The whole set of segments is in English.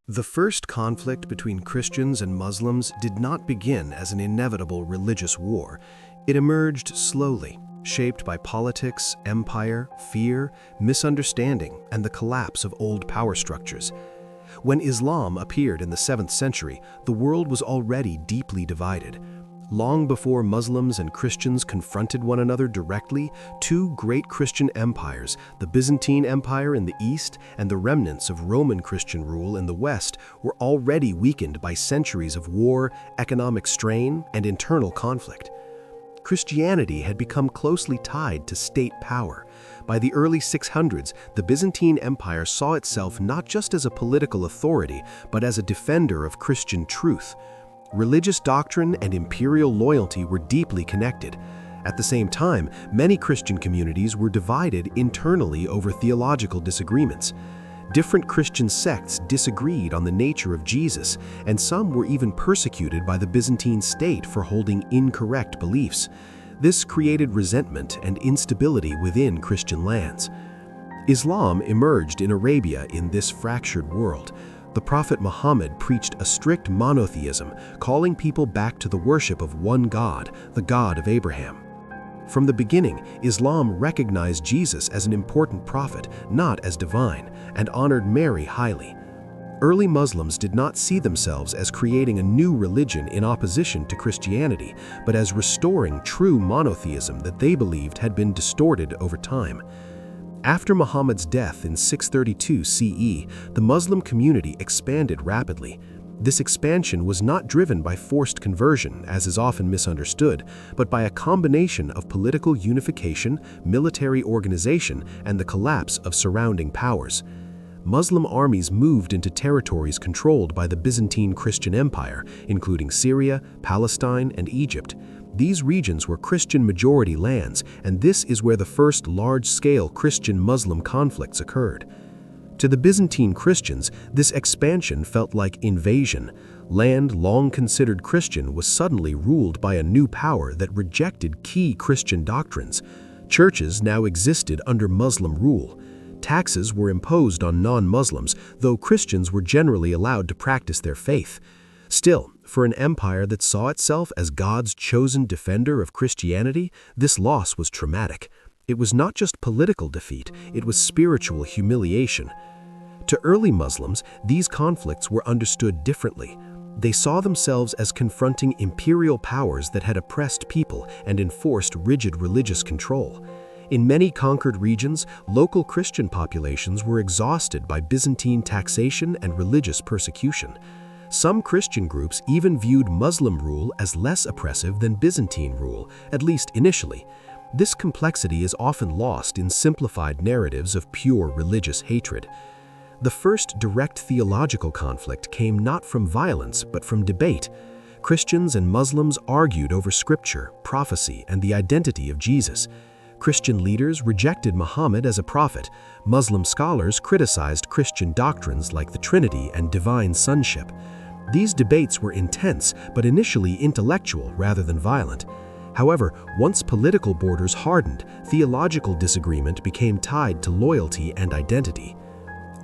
The first conflict between Christians and Muslims did not begin as an inevitable religious war. It emerged slowly, shaped by politics, empire, fear, misunderstanding, and the collapse of old power structures. When Islam appeared in the 7th century, the world was already deeply divided. Long before Muslims and Christians confronted one another directly, two great Christian empires, the Byzantine Empire in the east and the remnants of Roman Christian rule in the west, were already weakened by centuries of war, economic strain, and internal conflict. Christianity had become closely tied to state power. By the early 600s, the Byzantine Empire saw itself not just as a political authority, but as a defender of Christian truth. Religious doctrine and imperial loyalty were deeply connected. At the same time, many Christian communities were divided internally over theological disagreements. Different Christian sects disagreed on the nature of Jesus, and some were even persecuted by the Byzantine state for holding incorrect beliefs. This created resentment and instability within Christian lands. Islam emerged in Arabia in this fractured world. The Prophet Muhammad preached a strict monotheism, calling people back to the worship of one God, the God of Abraham. From the beginning, Islam recognized Jesus as an important prophet, not as divine, and honored Mary highly. Early Muslims did not see themselves as creating a new religion in opposition to Christianity, but as restoring true monotheism that they believed had been distorted over time. After Muhammad's death in 632 CE, the Muslim community expanded rapidly. This expansion was not driven by forced conversion, as is often misunderstood, but by a combination of political unification, military organization, and the collapse of surrounding powers. Muslim armies moved into territories controlled by the Byzantine Christian Empire, including Syria, Palestine, and Egypt. These regions were Christian-majority lands, and this is where the first large-scale Christian-Muslim conflicts occurred. To the Byzantine Christians, this expansion felt like invasion. Land long considered Christian was suddenly ruled by a new power that rejected key Christian doctrines. Churches now existed under Muslim rule. Taxes were imposed on non-Muslims, though Christians were generally allowed to practice their faith. Still, for an empire that saw itself as God's chosen defender of Christianity, this loss was traumatic. It was not just political defeat, it was spiritual humiliation. To early Muslims, these conflicts were understood differently. They saw themselves as confronting imperial powers that had oppressed people and enforced rigid religious control. In many conquered regions, local Christian populations were exhausted by Byzantine taxation and religious persecution. Some Christian groups even viewed Muslim rule as less oppressive than Byzantine rule, at least initially. This complexity is often lost in simplified narratives of pure religious hatred. The first direct theological conflict came not from violence but from debate. Christians and Muslims argued over scripture, prophecy, and the identity of Jesus. Christian leaders rejected Muhammad as a prophet. Muslim scholars criticized Christian doctrines like the Trinity and divine sonship. These debates were intense, but initially intellectual rather than violent. However, once political borders hardened, theological disagreement became tied to loyalty and identity.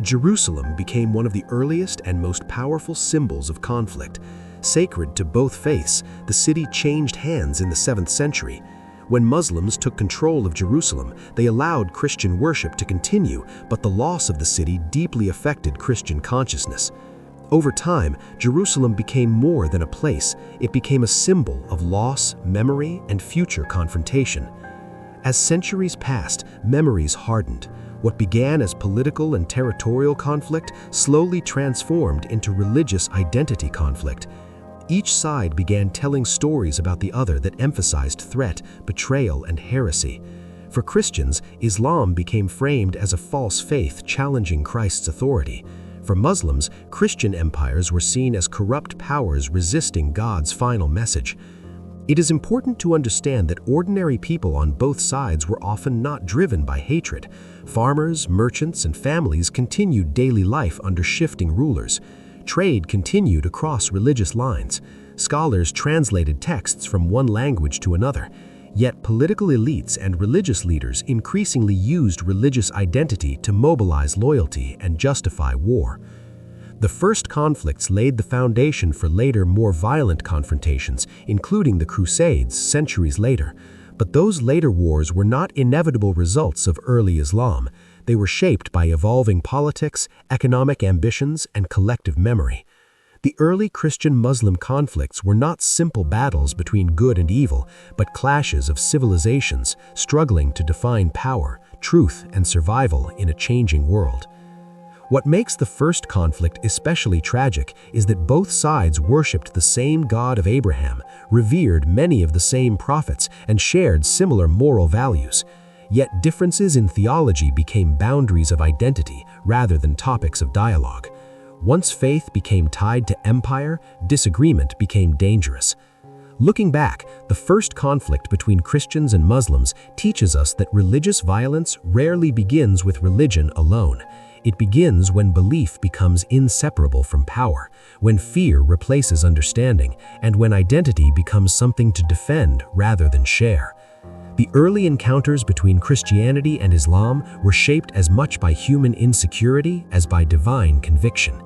Jerusalem became one of the earliest and most powerful symbols of conflict. Sacred to both faiths, the city changed hands in the 7th century. When Muslims took control of Jerusalem, they allowed Christian worship to continue, but the loss of the city deeply affected Christian consciousness. Over time, Jerusalem became more than a place. It became a symbol of loss, memory, and future confrontation. As centuries passed, memories hardened. What began as political and territorial conflict slowly transformed into religious identity conflict. Each side began telling stories about the other that emphasized threat, betrayal, and heresy. For Christians, Islam became framed as a false faith challenging Christ's authority. For Muslims, Christian empires were seen as corrupt powers resisting God's final message. It is important to understand that ordinary people on both sides were often not driven by hatred. Farmers, merchants, and families continued daily life under shifting rulers. Trade continued across religious lines. Scholars translated texts from one language to another. Yet political elites and religious leaders increasingly used religious identity to mobilize loyalty and justify war. The first conflicts laid the foundation for later, more violent confrontations, including the Crusades centuries later. But those later wars were not inevitable results of early Islam. They were shaped by evolving politics, economic ambitions, and collective memory. The early Christian-Muslim conflicts were not simple battles between good and evil, but clashes of civilizations struggling to define power, truth, and survival in a changing world. What makes the first conflict especially tragic is that both sides worshipped the same God of Abraham, revered many of the same prophets, and shared similar moral values. Yet differences in theology became boundaries of identity rather than topics of dialogue. Once faith became tied to empire, disagreement became dangerous. Looking back, the first conflict between Christians and Muslims teaches us that religious violence rarely begins with religion alone. It begins when belief becomes inseparable from power, when fear replaces understanding, and when identity becomes something to defend rather than share. The early encounters between Christianity and Islam were shaped as much by human insecurity as by divine conviction.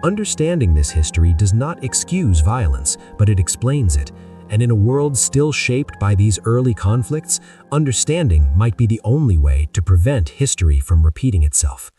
Understanding this history does not excuse violence, but it explains it. And in a world still shaped by these early conflicts, understanding might be the only way to prevent history from repeating itself.